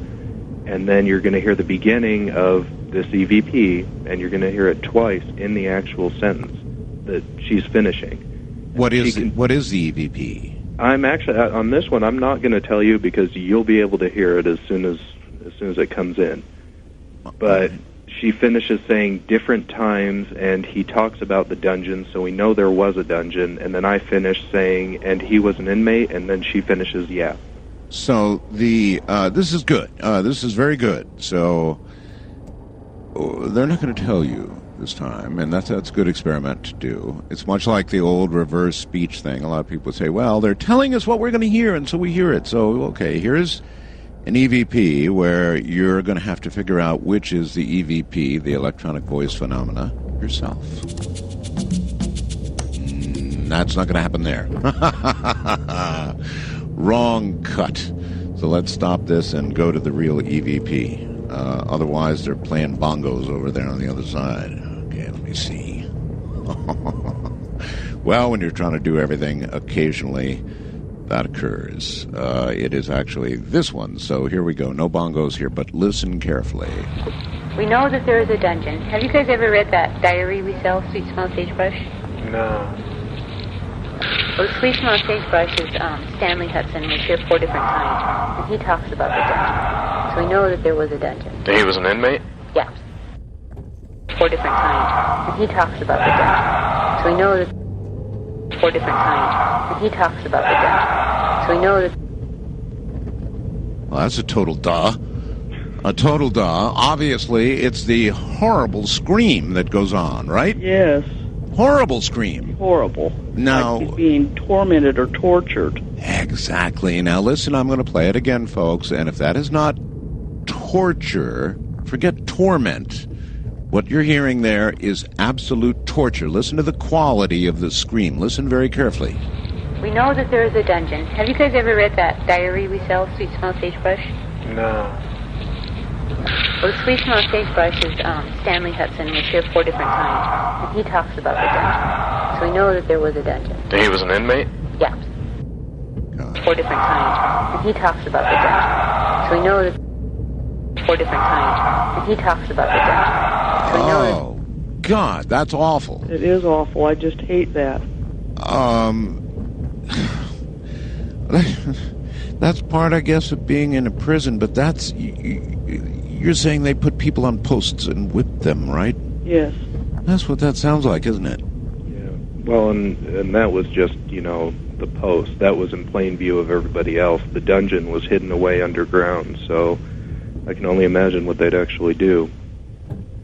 And then you're going to hear the beginning of this EVP, and you're going to hear it twice in the actual sentence that she's finishing. What is the EVP? I'm actually on this one. I'm not going to tell you because you'll be able to hear it as soon as it comes in. But she finishes saying different times, and he talks about the dungeon, so we know there was a dungeon. And then I finish saying, and he was an inmate, and then she finishes, yeah. So this is good. This is very good. So they're not going to tell you this time, and that's a good experiment to do. It's much like the old reverse speech thing. A lot of people say, well, they're telling us what we're going to hear, and so we hear it. So, okay, here's an EVP where you're going to have to figure out which is the EVP, the electronic voice phenomena, yourself. That's not going to happen there. Wrong cut. So let's stop this and go to the real EVP. Otherwise, they're playing bongos over there on the other side. Okay, let me see. Well, when you're trying to do everything, occasionally that occurs. It is actually this one. So here we go. No bongos here, but listen carefully. We know that there is a dungeon. Have you guys ever read that diary we sell, Sweet Smell Sagebrush? No. Well, Sweet Smell Sagebrush is Stanley Hudson. We share 4 different kinds, and he talks about the dungeon. So we know that there was a dungeon. He was an inmate? Yeah. 4 different kinds, and he talks about the dungeon. So we know that 4 different kinds, and he talks about the dungeon. So we know that... Well, that's a total duh. A total duh. Obviously, it's the horrible scream that goes on, right? Yes. Horrible scream. Horrible. Now, like he's being tormented or tortured. Exactly. Now, listen, I'm going to play it again, folks, and if that is not torture, forget torment. What you're hearing there is absolute torture. Listen to the quality of the scream. Listen very carefully. We know that there is a dungeon. Have you guys ever read that diary we sell, Sweet Smell Sagebrush? No. Well, Sweet Smell Sagebrush is Stanley Hudson. We share 4 different kinds, and he talks about the dungeon. So we know that there was a dungeon. He was an inmate? Yeah. 4 different kinds, and he talks about the dungeon. So we know that 4 different kinds, and he talks about the dungeon. So we know that... God, that's awful. It is awful. I just hate that. That's part, I guess, of being in a prison, but that's... You're saying they put people on posts and whip them, right? Yes. That's what that sounds like, isn't it? Yeah. Well, and that was just, the post. That was in plain view of everybody else. The dungeon was hidden away underground, so I can only imagine what they'd actually do.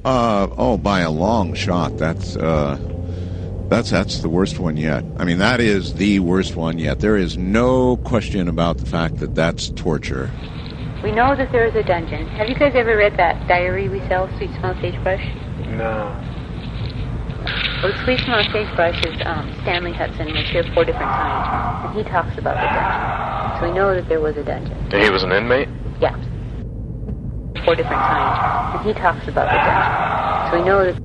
By a long shot. That's the worst one yet. I mean, that is the worst one yet. There is no question about the fact that that's torture. We know that there is a dungeon. Have you guys ever read that diary we sell, Sweet Smell Sagebrush? No. Well, Sweet Smell Sagebrush is Stanley Hudson. We share 4 different kinds, and he talks about the dungeon. So we know that there was a dungeon. He was an inmate? Yeah. 4 different kinds, and he talks about the dungeon. So we know that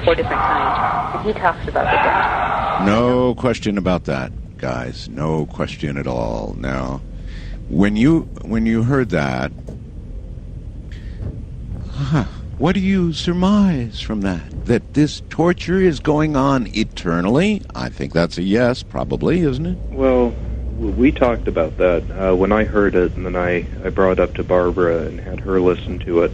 4 different kinds, and he talks about the dungeon. No question about that, guys. No question at all. Now, when you heard that, what do you surmise from that? That this torture is going on eternally? I think that's a yes, probably, isn't it? Well, we talked about that. When I heard it, and then I brought it up to Barbara and had her listen to it,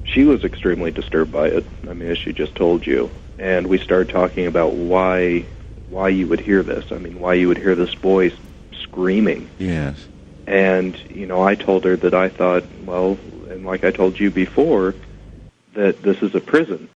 she was extremely disturbed by it. I mean, as she just told you. And we started talking about why you would hear this. I mean, why you would hear this voice screaming. Yes. And, I told her that I thought, well, and like I told you before, that this is a prison.